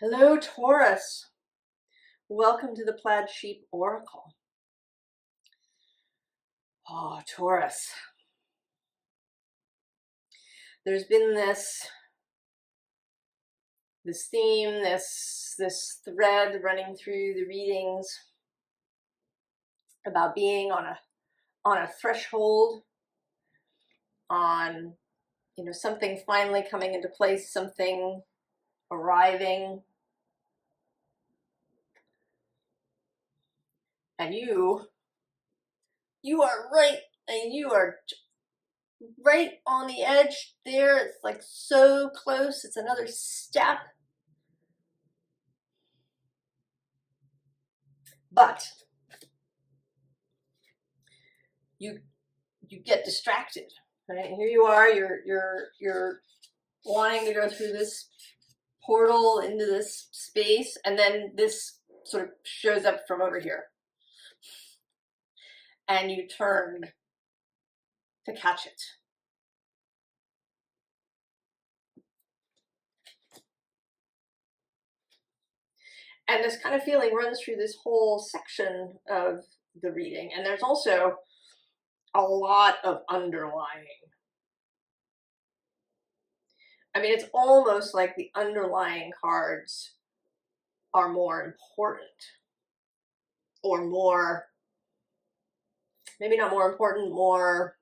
Hello, Taurus. Welcome to the Plaid Sheep Oracle. Oh, Taurus. There's been this theme, this thread running through the readings about being on a threshold, on something finally coming into place, something arriving. And you are right, and you are right on the edge there. It's like so close. It's another step. But you get distracted, right? Here you are, you're wanting to go through this portal into this space, and then this sort of shows up from over here. And you turn to catch it. And this kind of feeling runs through this whole section of the reading. And there's also a lot of underlying. I mean, it's almost like the underlying cards are more important, or more, maybe not more important, more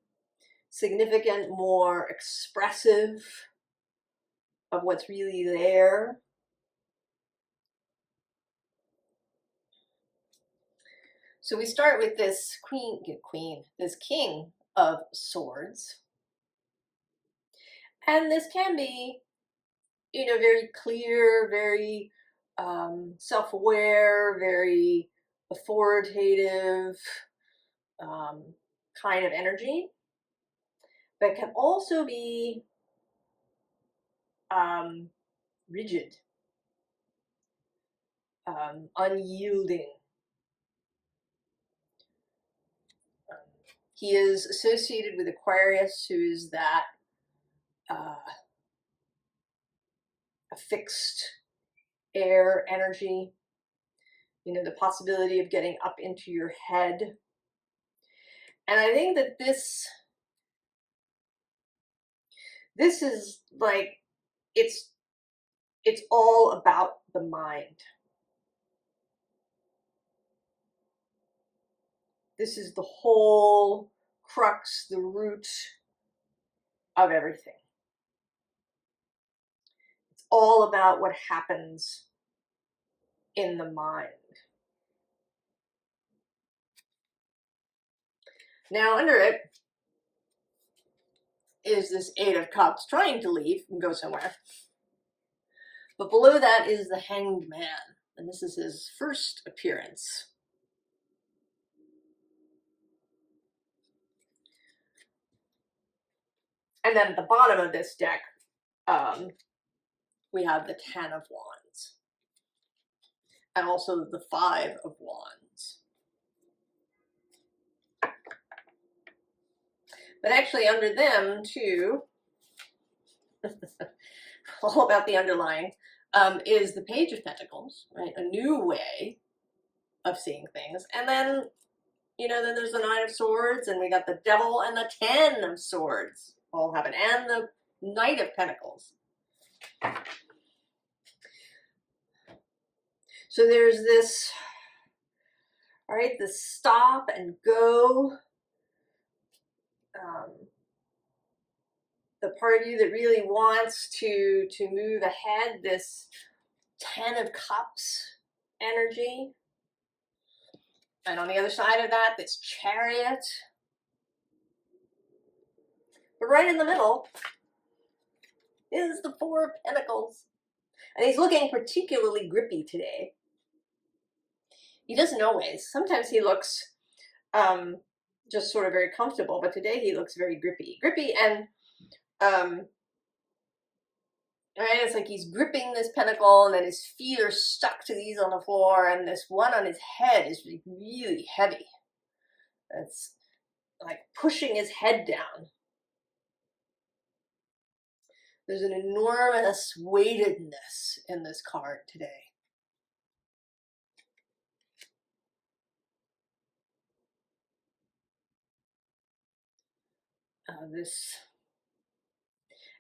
significant, more expressive of what's really there. So we start with this this King of Swords. And this can be, very clear, very self-aware, very authoritative kind of energy. But it can also be rigid, unyielding. He is associated with Aquarius, who is that a fixed air energy, the possibility of getting up into your head. And I think that this is like, it's all about the mind. This is the whole crux, the root of everything. It's all about what happens in the mind. Now, under it is this Eight of Cups trying to leave and go somewhere. But below that is the Hanged Man, and this is his first appearance. And then at the bottom of this deck, we have the Ten of Wands, and also the Five of Wands. But actually under them too, all about the underlying, is the Page of Pentacles, right? A new way of seeing things. And then, then there's the Nine of Swords, and we got the Devil and the Ten of Swords all happen, and the Knight of Pentacles. So there's this, all right, the stop and go. The part of you that really wants to move ahead, this Ten of Cups energy. And on the other side of that, this Chariot. But right in the middle is the Four of Pentacles. And he's looking particularly grippy today. He doesn't always. Sometimes he looks just sort of very comfortable, but today he looks very grippy. And right, it's like he's gripping this pentacle, and then his feet are stuck to these on the floor, and this one on his head is really heavy. It's like pushing his head down. There's an enormous weightedness in this card today.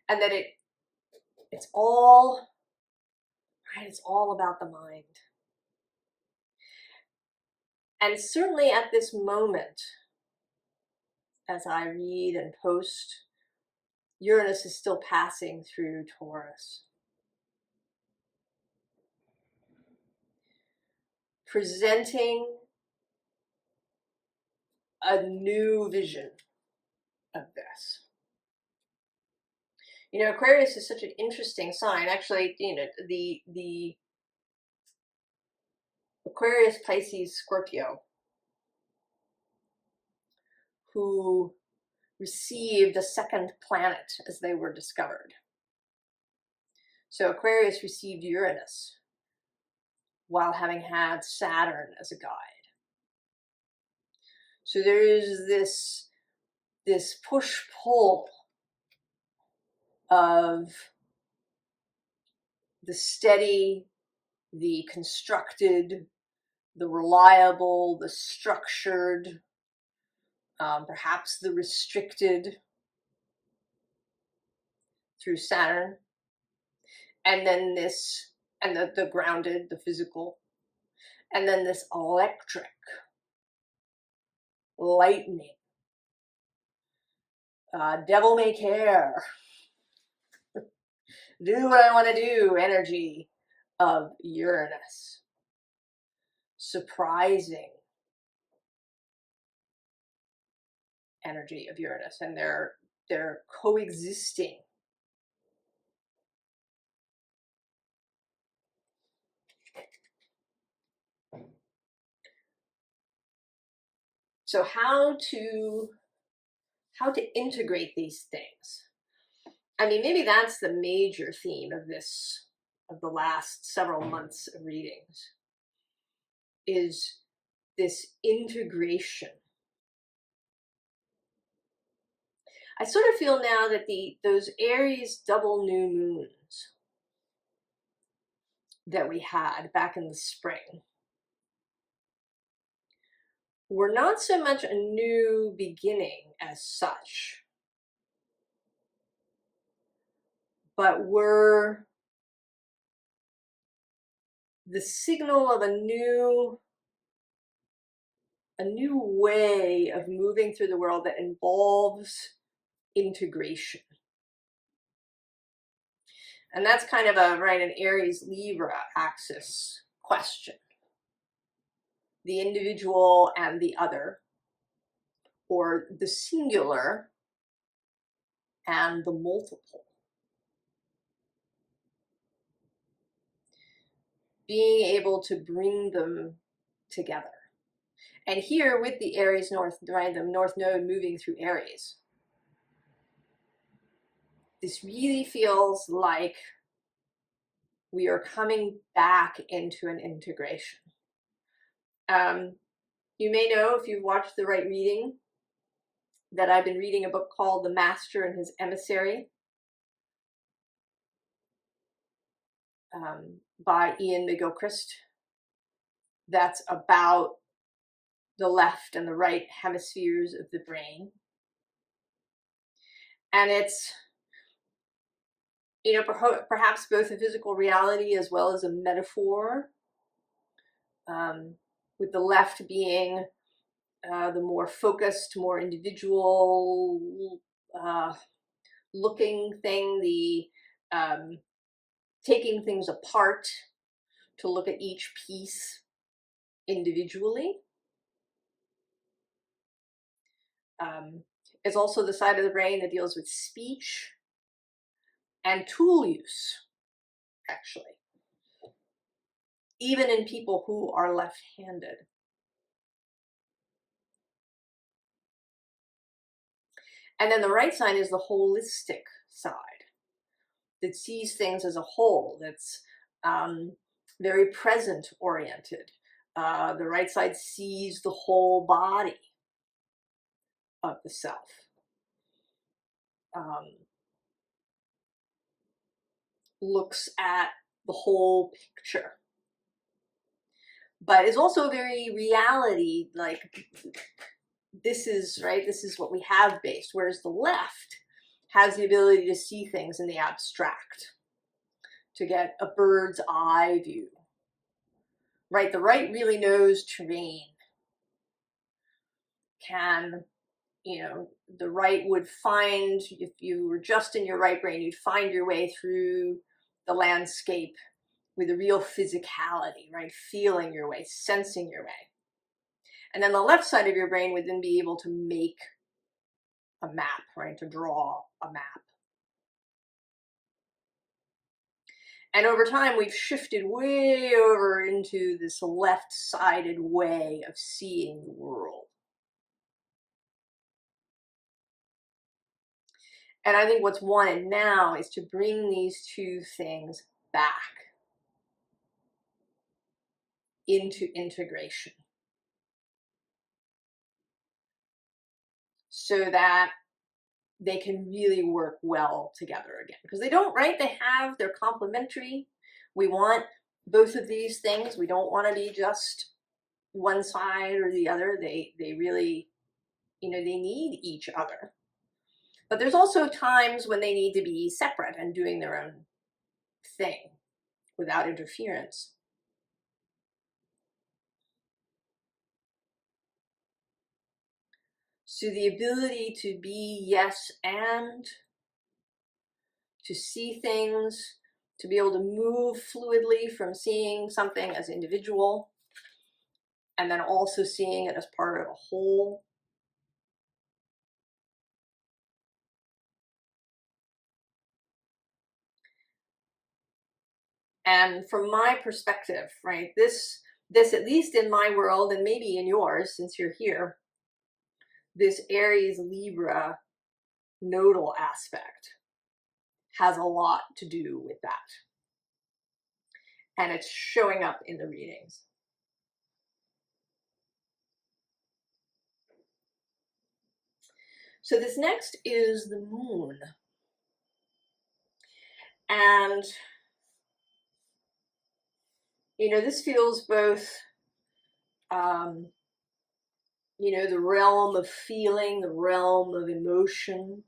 And that it's all, right, it's all about the mind. And certainly at this moment, as I read and post, Uranus is still passing through Taurus, presenting a new vision of this. You know, Aquarius is such an interesting sign. Actually, you know, the Aquarius, Pisces, Scorpio, who received a second planet as they were discovered. So Aquarius received Uranus while having had Saturn as a guide. So there is this push-pull of the steady, the constructed, the reliable, the structured, perhaps the restricted through Saturn, and then this, and the grounded, the physical, and then this electric, lightning, devil may care, do what I want to do energy of Uranus. Surprising energy of Uranus, and they're coexisting. So how to integrate these things? I mean, maybe that's the major theme of the last several months of readings, is this integration. I sort of feel now that those Aries double new moons that we had back in the spring were not so much a new beginning as such, but were the signal of a new way of moving through the world that involves integration. And that's kind of an Aries Libra axis question. The individual and the other, or the singular and the multiple. Being able to bring them together. And here with the Aries North, right, the North Node moving through Aries, this really feels like we are coming back into an integration. You may know, if you've watched the right reading, that I've been reading a book called The Master and His Emissary by Ian McGilchrist. That's about the left and the right hemispheres of the brain. And it's, you know, perhaps both a physical reality as well as a metaphor, with the left being the more focused, more individual looking thing, the taking things apart to look at each piece individually. It's also the side of the brain that deals with speech and tool use, actually, even in people who are left-handed. And then the right side is the holistic side that sees things as a whole, that's very present oriented. The right side sees the whole body of the self. looks at the whole picture, but is also very reality, like this is, right, this is what we have based, whereas the left has the ability to see things in the abstract, to get a bird's eye view, right? The right really knows terrain, can, you know, the right would find, if you were just in your right brain, you'd find your way through the landscape with a real physicality, right? Feeling your way, sensing your way. And then the left side of your brain would then be able to make a map, right? To draw a map. And over time, we've shifted way over into this left-sided way of seeing the world. And I think what's wanted now is to bring these two things back into integration, so that they can really work well together again. Because they don't, right? They're complementary. We want both of these things. We don't want to be just one side or the other. They really, you know, they need each other. But there's also times when they need to be separate and doing their own thing without interference. So the ability to be yes and, to see things, to be able to move fluidly from seeing something as individual and then also seeing it as part of a whole. And from my perspective, right, this at least in my world, and maybe in yours since you're here, this Aries Libra nodal aspect has a lot to do with that. And it's showing up in the readings. So this next is the moon. And, you know, this feels both, you know, the realm of feeling, the realm of emotion,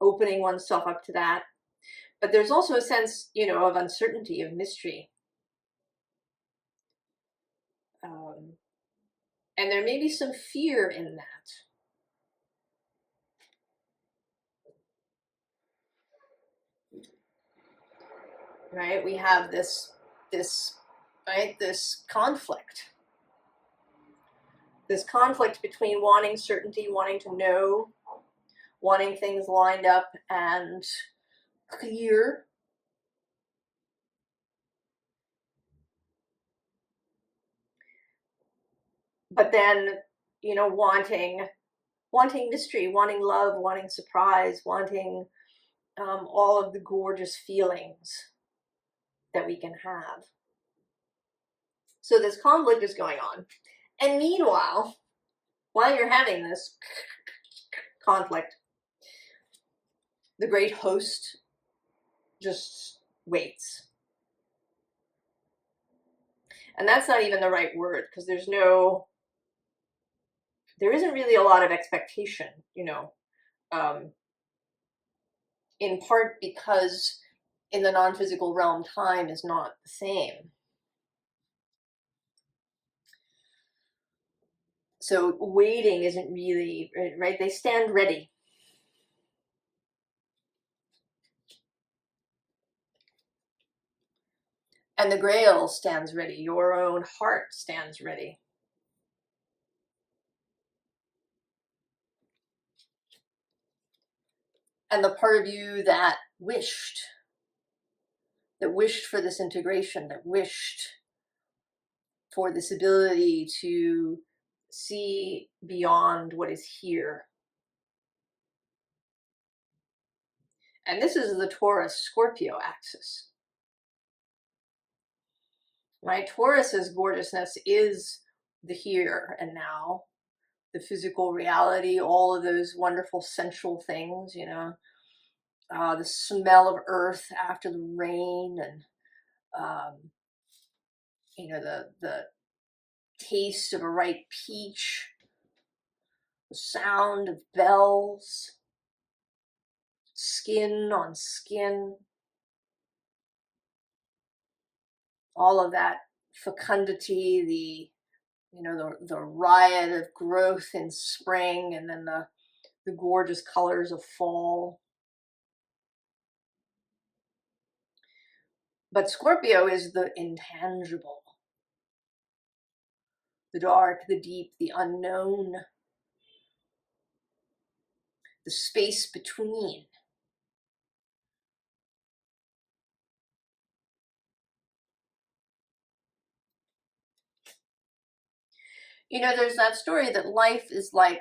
opening oneself up to that. But there's also a sense, you know, of uncertainty, of mystery. And there may be some fear in that. Right? We have this conflict. This conflict between wanting certainty, wanting to know, wanting things lined up and clear, but then, you know, wanting mystery, wanting love, wanting surprise, wanting all of the gorgeous feelings that we can have. So this conflict is going on. And meanwhile, while you're having this conflict, the great host just waits. And that's not even the right word, because there isn't really a lot of expectation, you know, in part because in the non-physical realm, time is not the same. So waiting isn't really, right? They stand ready. And the Grail stands ready. Your own heart stands ready. And the part of you that wished for this integration, that wished for this ability to see beyond what is here. And this is the Taurus-Scorpio axis. Right? Taurus's gorgeousness is the here and now, the physical reality, all of those wonderful sensual things, you know. the smell of earth after the rain, and you know, the taste of a ripe peach, the sound of bells, skin on skin, all of that fecundity, the, you know, the riot of growth in spring, and then the gorgeous colors of fall. But Scorpio is the intangible, the dark, the deep, the unknown, the space between. You know, there's that story that life is like,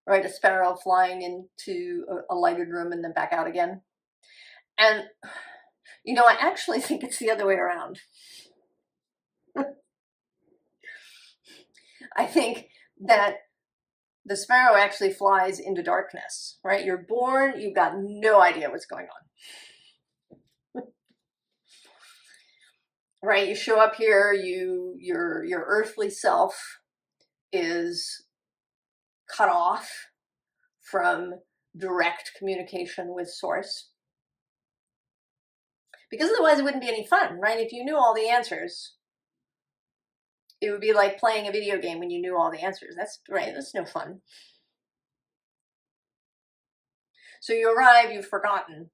right, a sparrow flying into a lighted room and then back out again. And, you know, I actually think it's the other way around. I think that the sparrow actually flies into darkness, right? You're born, you've got no idea what's going on. Right? You show up here, your earthly self is cut off from direct communication with source. Because otherwise it wouldn't be any fun, right? If you knew all the answers, it would be like playing a video game when you knew all the answers. That's right, that's no fun. So you arrive, you've forgotten,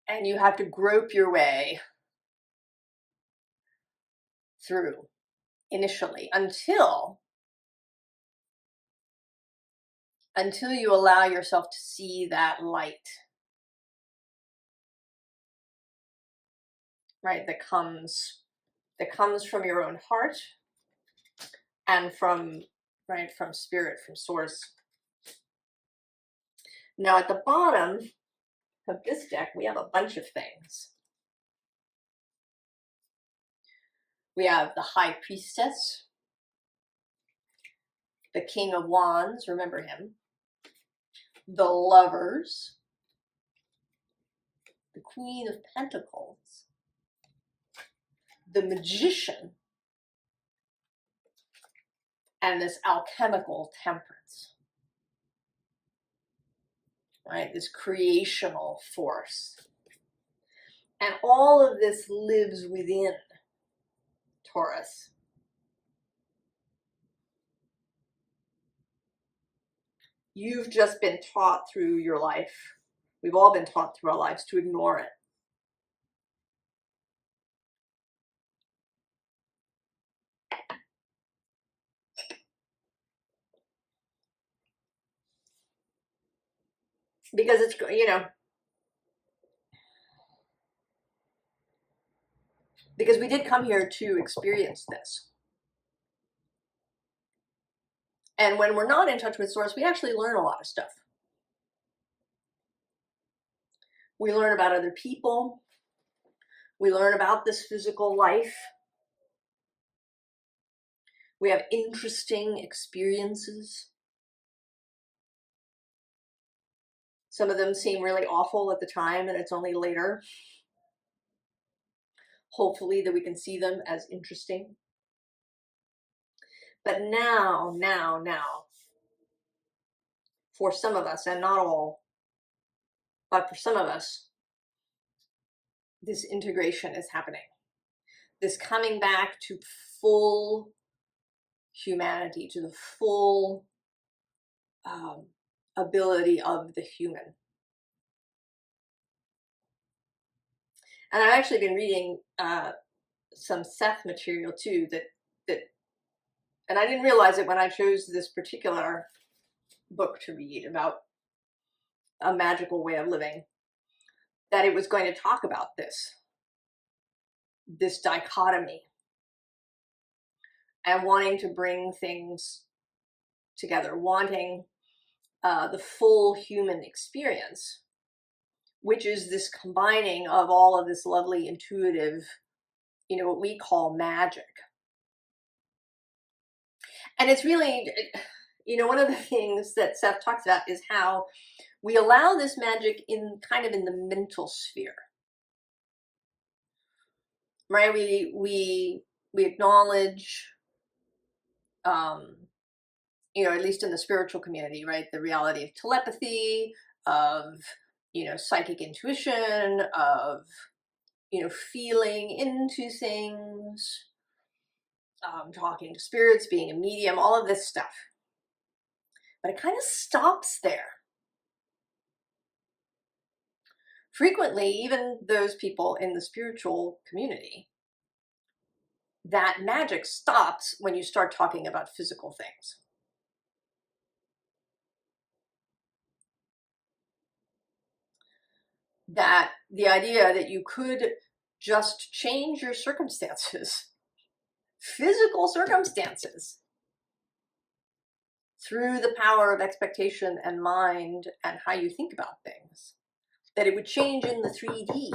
and you have to grope your way through initially until you allow yourself to see that light, right, that comes from your own heart and from spirit, from source. Now at the bottom of this deck, we have a bunch of things. We have the High Priestess, the King of Wands, remember him, the Lovers, the Queen of Pentacles, the Magician, and this alchemical temperance, right? This creational force. And all of this lives within Taurus. You've just been taught through your life, we've all been taught through our lives, to ignore it. Because it's, you know, because we did come here to experience this. And when we're not in touch with source, we actually learn a lot of stuff. We learn about other people. We learn about this physical life. We have interesting experiences. Some of them seem really awful at the time, and it's only later, hopefully, that we can see them as interesting. But now, for some of us, and not all, but for some of us, this integration is happening. This coming back to full humanity, to the full ability of the human. And I've actually been reading some Seth material too, that and I didn't realize it when I chose this particular book to read about a magical way of living, that it was going to talk about this dichotomy and wanting to bring things together, wanting the full human experience, which is this combining of all of this lovely intuitive, you know, what we call magic. And it's really, you know, one of the things that Seth talks about is how we allow this magic in kind of in the mental sphere, right? We acknowledge, you know, at least in the spiritual community, right, the reality of telepathy, of, you know, psychic intuition, of, you know, feeling into things, talking to spirits, being a medium, all of this stuff. But it kind of stops there. Frequently, even those people in the spiritual community, that magic stops when you start talking about physical things. That the idea that you could just change your circumstances, physical circumstances, through the power of expectation and mind and how you think about things, that it would change in the 3D,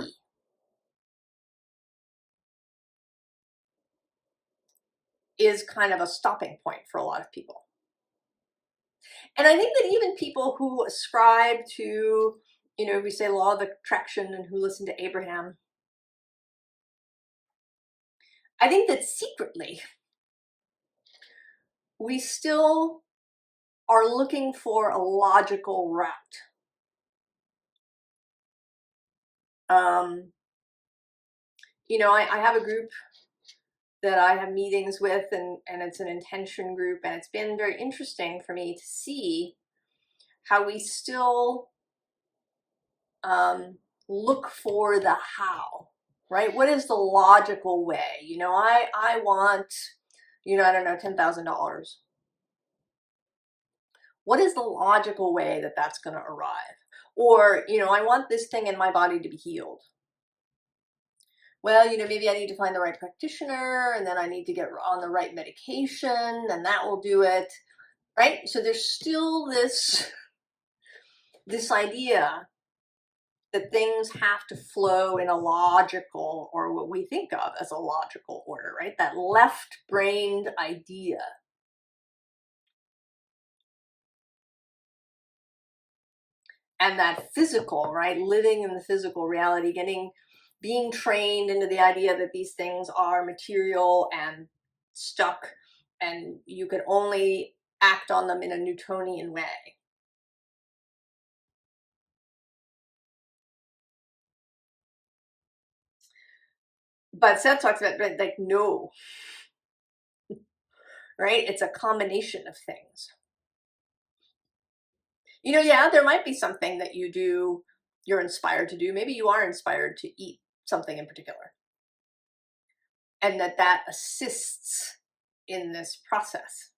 is kind of a stopping point for a lot of people. And I think that even people who ascribe to, you know, we say law of attraction and who listen to Abraham, I think that secretly we still are looking for a logical route. You know, I have a group that I have meetings with, and it's an intention group, and it's been very interesting for me to see how we still look for the how, right? What is the logical way? You know, I want, you know, I don't know, $10,000. What is the logical way that that's going to arrive? Or, you know, I want this thing in my body to be healed. Well, you know, maybe I need to find the right practitioner, and then I need to get on the right medication, and that will do it, right? So there's still this idea that things have to flow in a logical, or what we think of as a logical order, right? That left-brained idea. And that physical, right? Living in the physical reality, being trained into the idea that these things are material and stuck, and you can only act on them in a Newtonian way. But Seth talks about, like, no, right? It's a combination of things. You know, yeah, there might be something that you do, you're inspired to do. Maybe you are inspired to eat something in particular, and that assists in this process.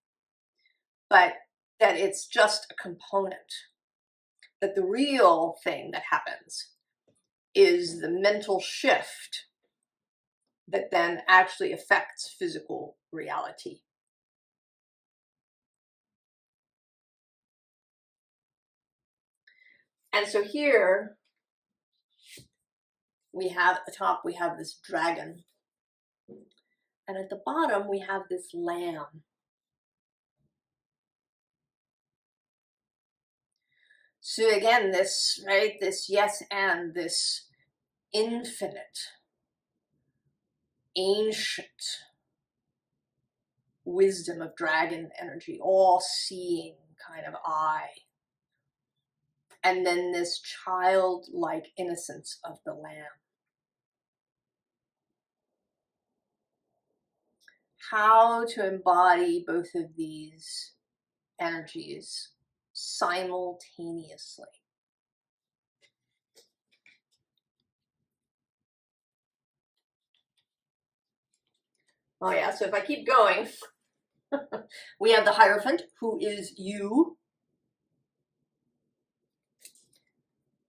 But that it's just a component. That the real thing that happens is the mental shift that then actually affects physical reality. And so here we have at the top, we have this dragon. And at the bottom, we have this lamb. So again, this, right, this yes and this infinite, ancient wisdom of dragon energy, all-seeing kind of eye. And then this childlike innocence of the lamb. How to embody both of these energies simultaneously. Oh yeah, so if I keep going, we have the Hierophant, who is you.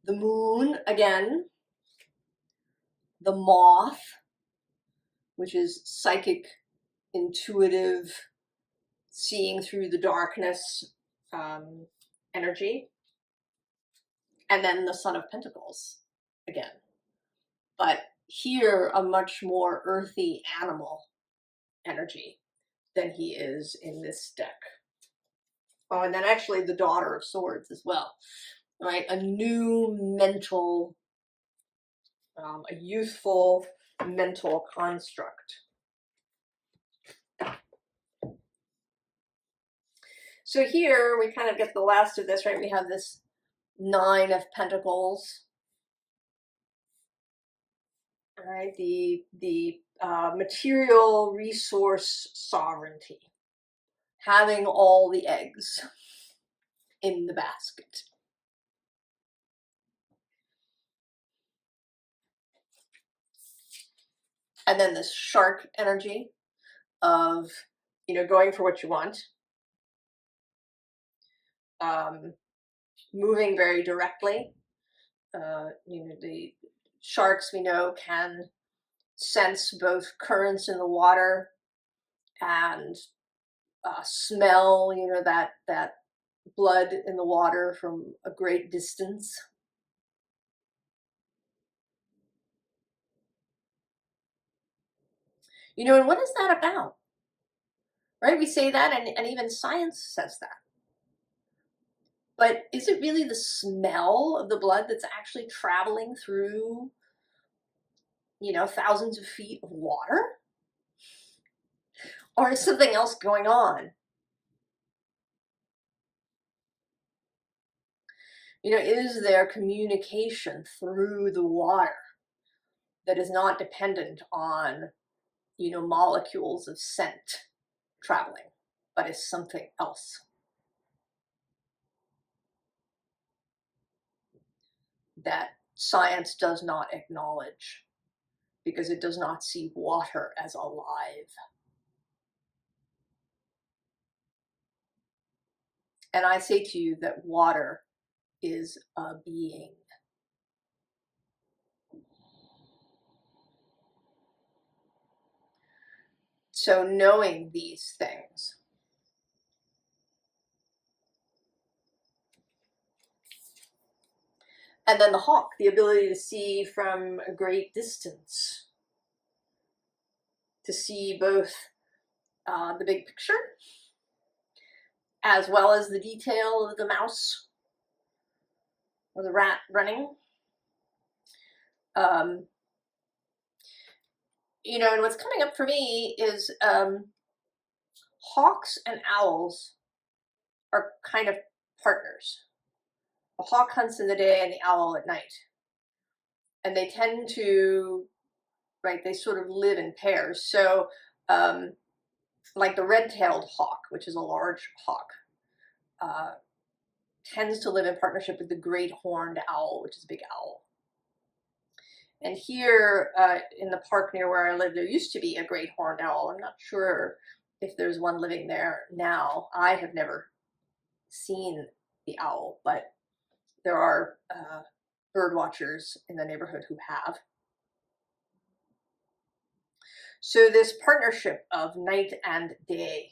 The moon, again. The moth, which is psychic, intuitive, seeing through the darkness energy. And then the Son of Pentacles, again. But here, a much more earthy animal energy than he is in this deck. Oh, and then actually the Daughter of Swords as well, right? A new mental, a youthful mental construct. So here we kind of get the last of this, right? We have this Nine of Pentacles, all right? The material resource sovereignty, having all the eggs in the basket. And then this shark energy of, you know, going for what you want, moving very directly. You know, the sharks, we know, can sense both currents in the water and smell, you know, that blood in the water from a great distance. You know, and what is that about? Right? We say that, and even science says that. But is it really the smell of the blood that's actually traveling through, you know, thousands of feet of water? Or is something else going on? You know, is there communication through the water that is not dependent on, you know, molecules of scent traveling, but is something else that science does not acknowledge because it does not see water as alive? And I say to you that water is a being. So knowing these things, and then the hawk, the ability to see from a great distance, to see both the big picture as well as the detail of the mouse or the rat running. You know, and what's coming up for me is hawks and owls are kind of partners. The hawk hunts in the day and the owl at night. And they tend to, right, they sort of live in pairs. So, like the red-tailed hawk, which is a large hawk, tends to live in partnership with the great horned owl, which is a big owl. And here in the park near where I live, there used to be a great horned owl. I'm not sure if there's one living there now. I have never seen the owl, but there are bird watchers in the neighborhood who have. So this partnership of night and day,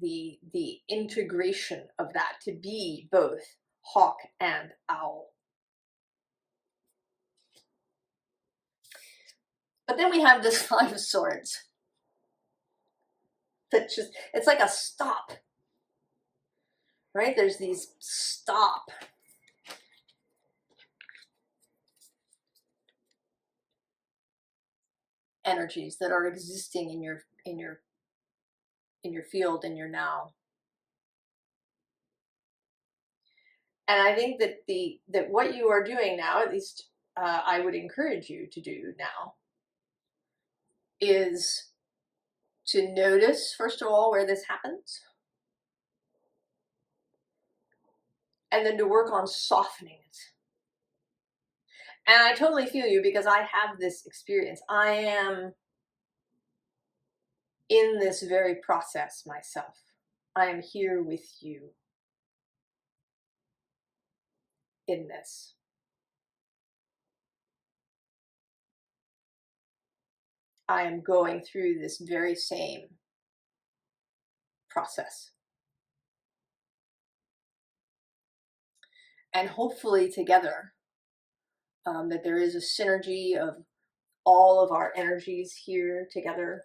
the integration of that to be both hawk and owl. But then we have this Five of Swords that just, it's like a stop, right? There's these stop energies that are existing in your field, in your now. And I think that what you are doing now, at least I would encourage you to do now, is to notice, first of all, where this happens, and then to work on softening it. And I totally feel you because I have this experience. I am in this very process myself. I am here with you in this. I am going through this very same process. And hopefully together, that there is a synergy of all of our energies here together,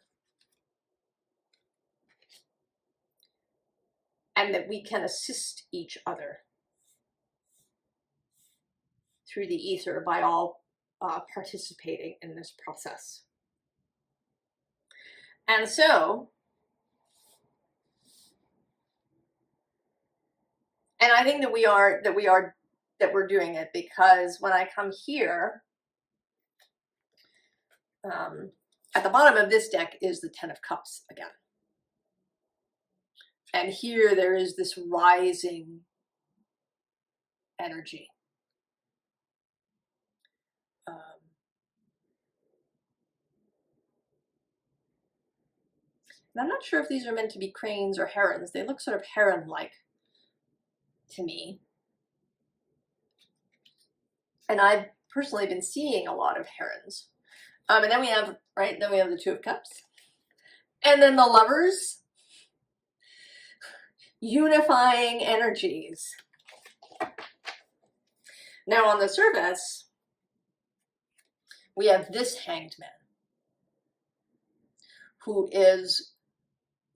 and that we can assist each other through the ether by all participating in this process. And so, and I think that we're doing it, because when I come here, at the bottom of this deck is the Ten of Cups again. And here there is this rising energy. And I'm not sure if these are meant to be cranes or herons. They look sort of heron-like to me. And I've personally been seeing a lot of herons. And then we have, right, then we have the Two of Cups. And then the Lovers. Unifying energies. Now on the surface, we have this Hanged Man, who is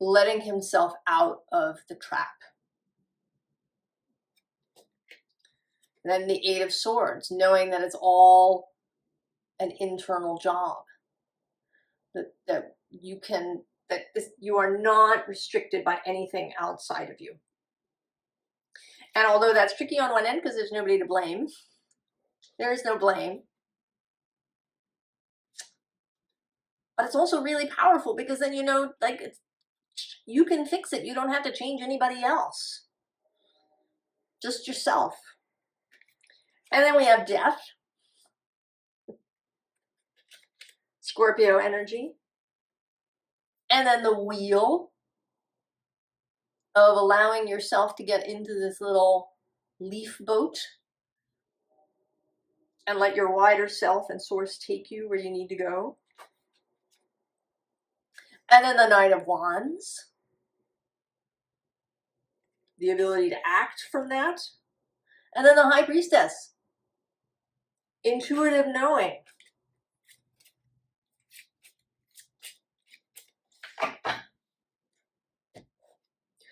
letting himself out of the trap. And then the Eight of Swords, knowing that it's all an internal job. That you can, you are not restricted by anything outside of you. And although that's tricky on one end because there's nobody to blame, there is no blame. But it's also really powerful, because then you know, like, you can fix it. You don't have to change anybody else. Just yourself. And then we have Death. Scorpio energy. And then the Wheel of allowing yourself to get into this little leaf boat and let your wider self and source take you where you need to go. And then the Knight of Wands. The ability to act from that. And then the High Priestess. Intuitive knowing.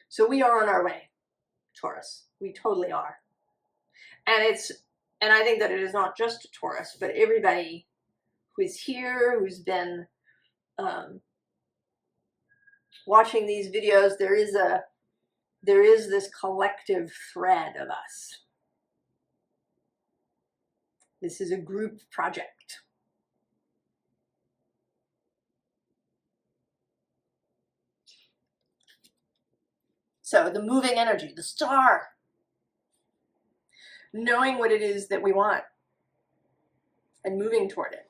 So we are on our way, Taurus. We totally are. And I think that it is not just Taurus, but everybody who is here, who's been watching these videos. There is this collective thread of us. This is a group project. So the moving energy, the star, knowing what it is that we want and moving toward it.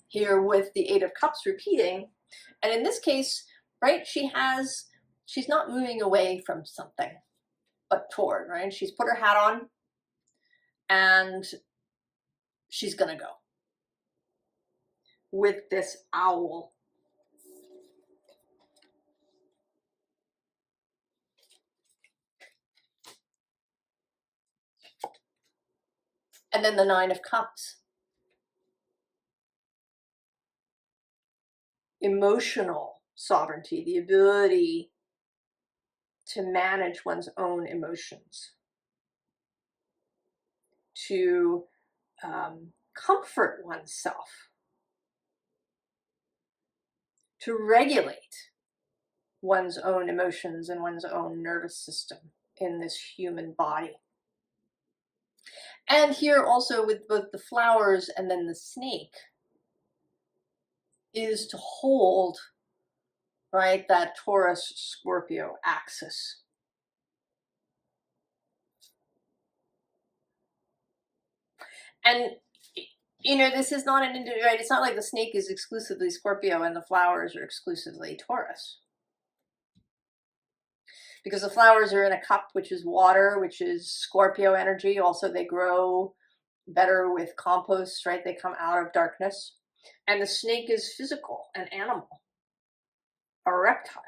Here with the Eight of Cups repeating, and in this case, right, she's not moving away from something, but toward, right? She's put her hat on and she's gonna go with this owl. And then the Nine of Cups. Emotional sovereignty, the ability to manage one's own emotions, to comfort oneself, to regulate one's own emotions and one's own nervous system in this human body. And here also with both the flowers and then the snake is to hold, right, that Taurus-Scorpio axis. And, you know, this is not an individual, right? It's not like the snake is exclusively Scorpio and the flowers are exclusively Taurus. Because the flowers are in a cup, which is water, which is Scorpio energy. Also, they grow better with compost, right? They come out of darkness. And the snake is physical, an animal, a reptile,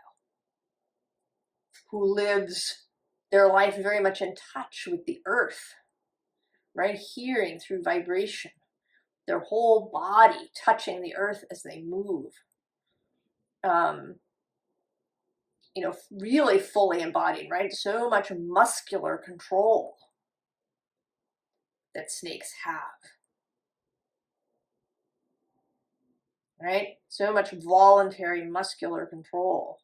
who lives their life very much in touch with the earth, right? Hearing through vibration their whole body touching the earth as they move. You know, really fully embodied, right? So much muscular control that snakes have, right? So much voluntary muscular control.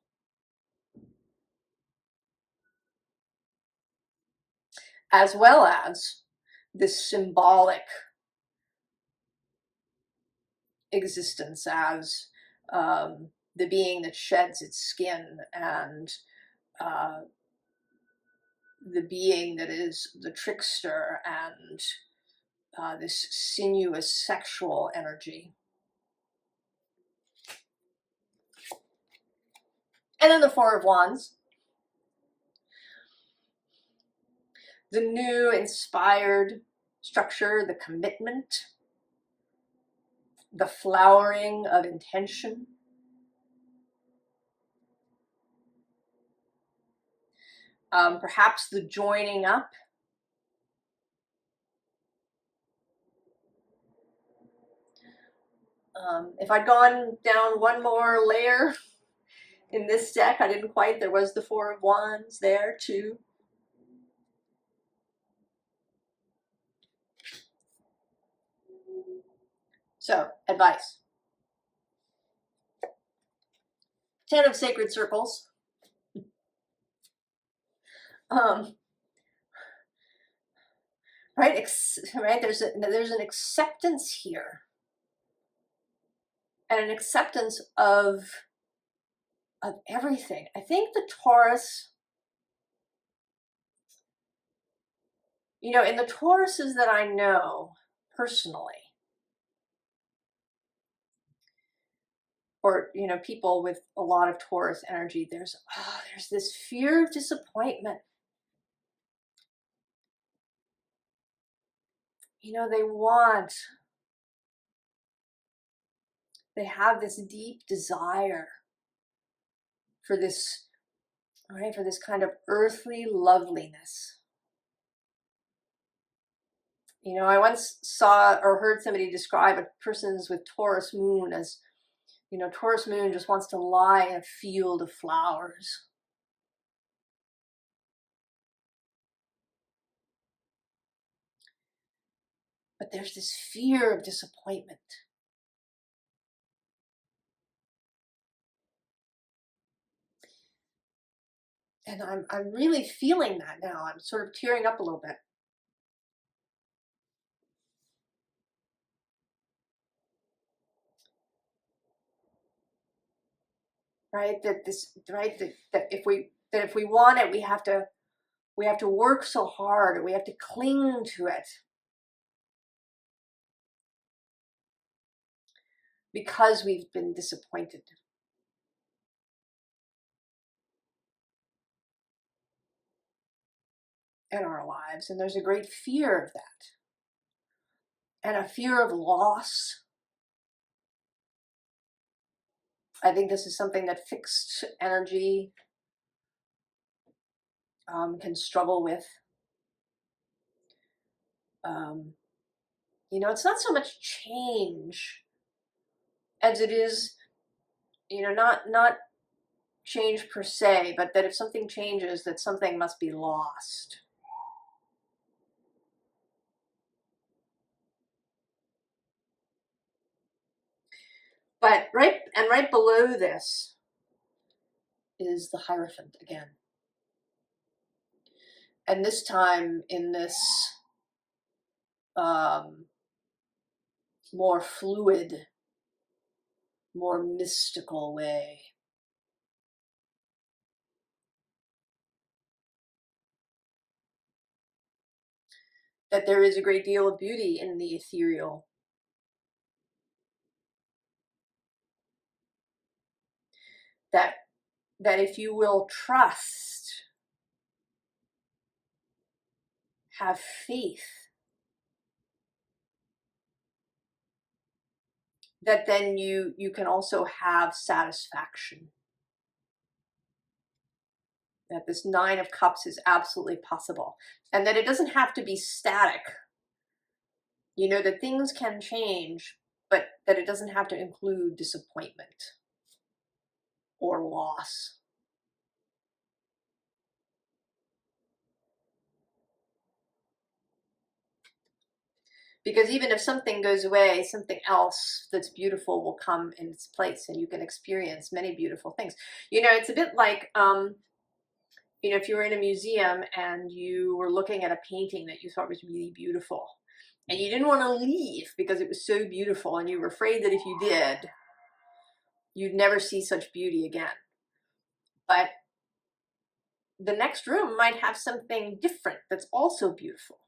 As well as this symbolic existence as the being that sheds its skin, and the being that is the trickster, and this sinuous sexual energy. And then the Four of Wands. The new inspired structure, the commitment, the flowering of intention. Perhaps the joining up. If I'd gone down one more layer in this deck, I didn't quite, there was the Four of Wands there too. So, advice. Ten of Sacred Circles. Right, right. There's an acceptance here, and an acceptance of everything. I think the Taurus, you know, in the Tauruses that I know personally, or, you know, people with a lot of Taurus energy, there's this fear of disappointment. You know, they have this deep desire for this, right, for this kind of earthly loveliness. You know, I once saw or heard somebody describe a person's with Taurus moon as, you know, Taurus moon just wants to lie in a field of flowers. But there's this fear of disappointment. And I'm really feeling that now. I'm sort of tearing up a little bit. Right? That if we want it, we have to work so hard, we have to cling to it. Because we've been disappointed. In our lives, and there's a great fear of that, and a fear of loss. I think this is something that fixed energy can struggle with. You know, it's not so much change as it is, you know, not change per se, but that if something changes, that something must be lost. But right below this is the Hierophant again. And this time in this more fluid, more mystical way. That there is a great deal of beauty in the ethereal. That if you will trust, have faith, that then you can also have satisfaction. That this Nine of Cups is absolutely possible. And that it doesn't have to be static. You know that things can change, but that it doesn't have to include disappointment or loss. Because even if something goes away, something else that's beautiful will come in its place, and you can experience many beautiful things. You know, it's a bit like, you know, if you were in a museum and you were looking at a painting that you thought was really beautiful, and you didn't want to leave because it was so beautiful, and you were afraid that if you did, you'd never see such beauty again. But the next room might have something different that's also beautiful.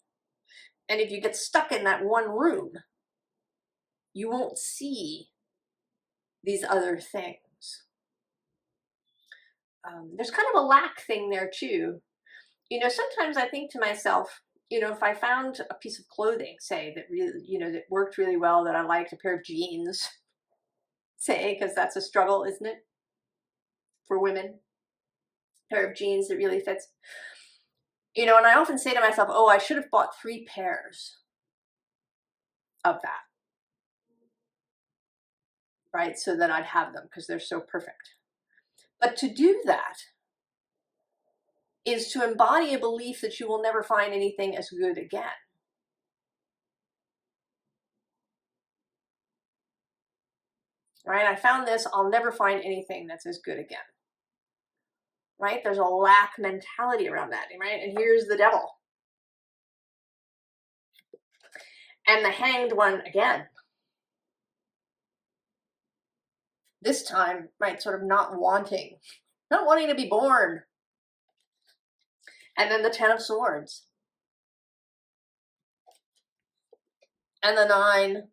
And if you get stuck in that one room, you won't see these other things. There's kind of a lack thing there too. You know, sometimes I think to myself, you know, if I found a piece of clothing, say, that really, you know, that worked really well, that I liked, a pair of jeans, say, because that's a struggle, isn't it? For women, a pair of jeans that really fits. You know, and I often say to myself, oh, I should have bought 3 pairs of that, right? So that I'd have them because they're so perfect. But to do that is to embody a belief that you will never find anything as good again. Right? I found this, I'll never find anything that's as good again. Right? There's a lack mentality around that, right? And here's the devil. And the hanged one again. This time, right, sort of not wanting to be born. And then the 10 of Swords. And the 9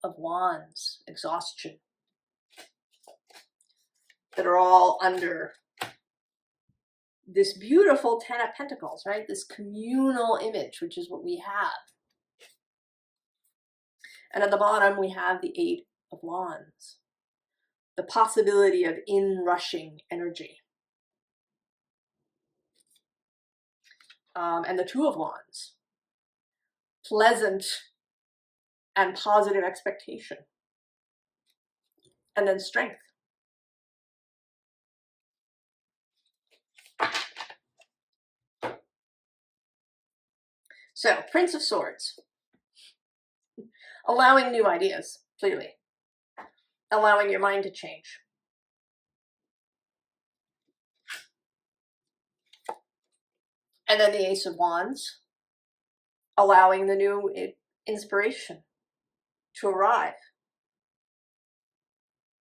of Wands, exhaustion. That are all under this beautiful 10 of Pentacles, right? This communal image, which is what we have. And at the bottom, we have the 8 of Wands. The possibility of inrushing energy. And the 2 of Wands. Pleasant and positive expectation. And then strength. So, Prince of Swords. Allowing new ideas, clearly. Allowing your mind to change. And then the Ace of Wands. Allowing the new inspiration to arrive.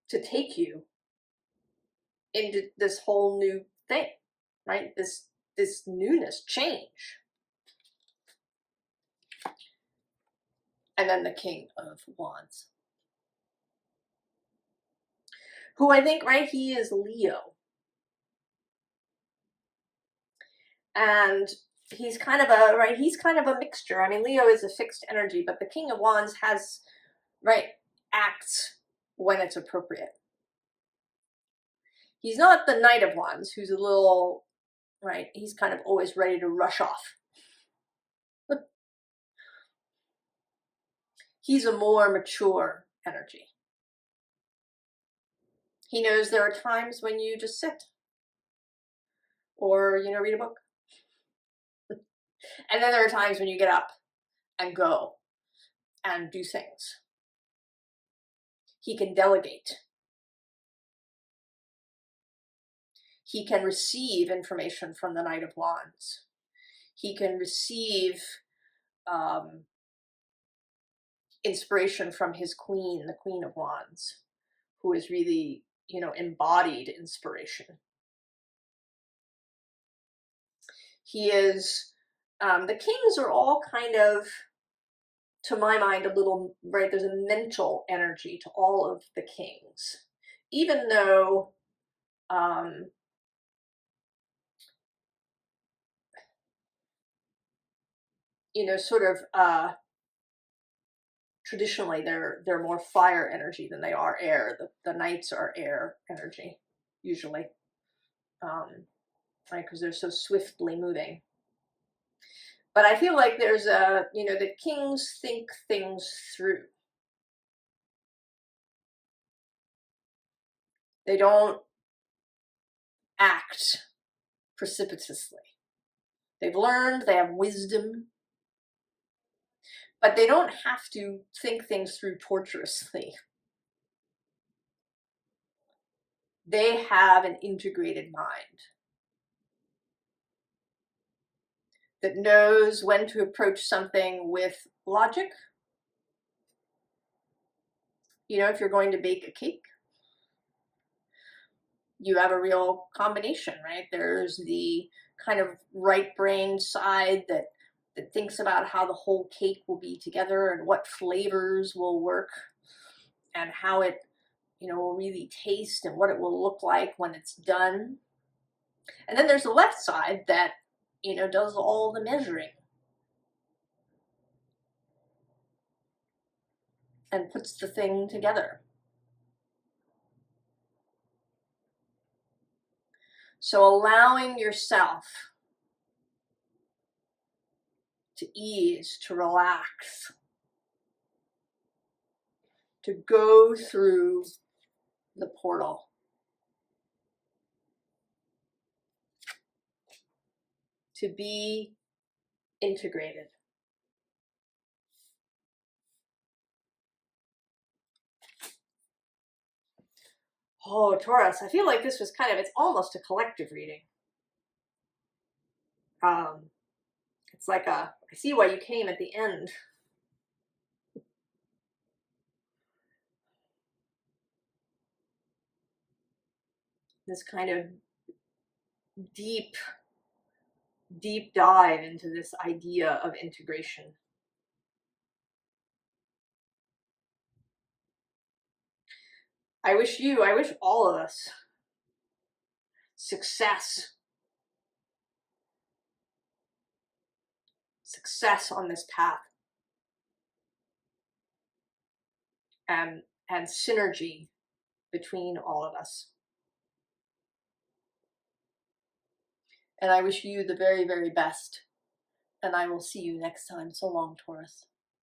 To take you into this whole new thing, right? This newness, change. And then the King of Wands. Who I think, right, he is Leo. And he's kind of a, right, he's kind of a mixture. I mean, Leo is a fixed energy, but the King of Wands has, right, acts when it's appropriate. He's not the Knight of Wands, who's a little, right, he's kind of always ready to rush off. He's a more mature energy. He knows there are times when you just sit or, you know, read a book. And then there are times when you get up and go and do things. He can delegate. He can receive information from the Knight of Wands. He can receive inspiration from his queen, the Queen of Wands, who is really, you know, embodied inspiration. He is, the kings are all kind of, to my mind, a little, right, there's a mental energy to all of the kings. Even though, you know, sort of, traditionally they're more fire energy than they are air. The knights are air energy, usually, right, because they're so swiftly moving. But I feel like there's a, you know, that kings think things through. They don't act precipitously. They've learned, they have wisdom, but they don't have to think things through tortuously. They have an integrated mind that knows when to approach something with logic. You know, if you're going to bake a cake, you have a real combination, right? There's the kind of right brain side that thinks about how the whole cake will be together and what flavors will work and how it, you know, will really taste and what it will look like when it's done. And then there's the left side that, you know, does all the measuring and puts the thing together. So allowing yourself to ease, to relax, to go through the portal. To be integrated. Oh, Taurus, I feel like this was kind of, it's almost a collective reading. It's like a, I see why you came at the end. This kind of deep dive into this idea of integration. I wish all of us success on this path, and synergy between all of us. And I wish you the very, very best. And I will see you next time. So long, Taurus.